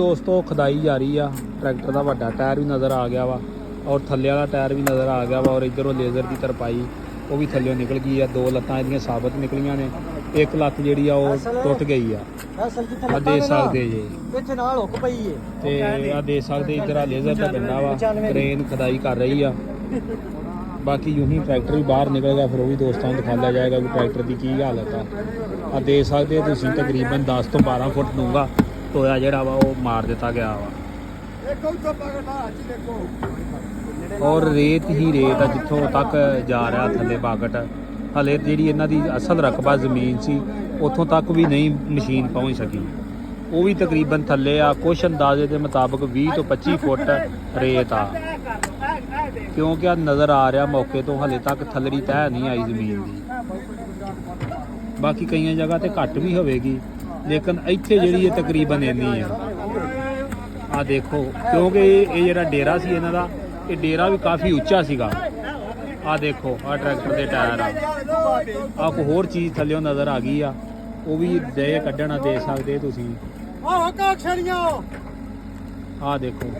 ਦੋਸਤੋ ਖਦਾਈ ਜਾਰੀ ਆ। ਟਰੈਕਟਰ ਦਾ ਵੱਡਾ ਟਾਇਰ ਵੀ ਨਜ਼ਰ ਆ ਗਿਆ ਵਾ ਔਰ ਥੱਲੇ ਵਾਲਾ ਟਾਇਰ ਵੀ ਨਜ਼ਰ ਆ ਗਿਆ ਵਾ ਔਰ ਇੱਧਰੋਂ ਲੇਜ਼ਰ ਦੀ ਤਰਪਾਈ ਉਹ ਵੀ ਥੱਲੇ ਨਿਕਲ ਗਈ ਆ। ਦੋ ਲੱਤਾਂ ਇਹਦੀਆਂ ਸਾਬਤ ਨਿਕਲੀਆਂ ਨੇ, ਇੱਕ ਲੱਤ ਜਿਹੜੀ ਆ ਉਹ ਟੁੱਟ ਗਈ ਆ। ਆ ਦੇਖ ਸਕਦੇ ਜੀ ਇੱਥੇ ਨਾਲ ਹੁੱਕ ਪਈ ਏ ਤੇ ਆ ਦੇਖ ਸਕਦੇ ਇੱਧਰ ਆ ਲੇਜ਼ਰ ਦਾ ਡੰਡਾ ਵਾ, ਕ੍ਰੇਨ ਖਦਾਈ ਕਰ ਰਹੀ ਆ। ਬਾਕੀ ਯੂੰ ਹੀ ਟਰੈਕਟਰ ਵੀ ਬਾਹਰ ਨਿਕਲ ਗਿਆ, ਫਿਰ ਉਹ ਵੀ ਦੋਸਤਾਂ ਨੂੰ ਦਿਖਾ ਲਿਆ ਜਾਏਗਾ ਕਿ ਟਰੈਕਟਰ ਦੀ ਕੀ ਹਾਲਤ ਆ। ਦੇਖ ਸਕਦੇ ਤੁਸੀਂ ਤਕਰੀਬਨ 10 ਤੋਂ 12 ਫੁੱਟ ਡੂੰਘਾ ਟੋਇਆ ਜਿਹੜਾ ਵਾ ਉਹ ਮਾਰ ਦਿੱਤਾ ਗਿਆ ਵਾ ਔਰ ਰੇਤ ਹੀ ਰੇਤ ਆ ਜਿੱਥੋਂ ਤੱਕ ਜਾ ਰਿਹਾ ਥੱਲੇ ਬਾਗਟ। ਹਲੇ ਜਿਹੜੀ ਇਹਨਾਂ ਦੀ ਅਸਲ ਰਕਬਾ ਜ਼ਮੀਨ ਸੀ ਉੱਥੋਂ ਤੱਕ ਵੀ ਨਹੀਂ ਮਸ਼ੀਨ ਪਹੁੰਚ ਸਕੀ, ਉਹ ਵੀ ਤਕਰੀਬਨ ਥੱਲੇ ਆ। ਕੁਛ ਅੰਦਾਜ਼ੇ ਦੇ ਮੁਤਾਬਕ 20 ਤੋਂ 25 ਫੁੱਟ ਰੇਤ ਆ, ਕਿਉਂਕਿ ਆ ਨਜ਼ਰ ਆ ਰਿਹਾ ਮੌਕੇ ਤੋਂ ਹਲੇ ਤੱਕ ਥੱਲੜੀ ਤਹਿ ਨਹੀਂ ਆਈ ਜ਼ਮੀਨ ਦੀ। ਬਾਕੀ ਕਈਆਂ ਜਗ੍ਹਾ ਤੇ ਘੱਟ ਵੀ ਹੋਵੇਗੀ, ਲੇਕਿਨ ਇੱਥੇ ਜਿਹੜੀ ਹੈ ਤਕਰੀਬਨ ਇੰਨੀ ਆ ਦੇਖੋ, ਕਿਉਂਕਿ ਇਹ ਜਿਹੜਾ ਡੇਰਾ ਸੀ ਇਹਨਾਂ ਦਾ, ਇਹ ਡੇਰਾ ਵੀ ਕਾਫੀ ਉੱਚਾ ਸੀਗਾ। ਆ ਦੇਖੋ ਆ ਟਰੈਕਟਰ ਦੇ ਟਾਇਰ ਆ ਕੋਈ ਹੋਰ ਚੀਜ਼ ਥੱਲਿਓਂ ਨਜ਼ਰ ਆ ਗਈ ਆ, ਉਹ ਵੀ ਦੇ ਕੱਢਣਾ ਦੇ ਸਕਦੇ ਤੁਸੀਂ। ਆ ਦੇਖੋ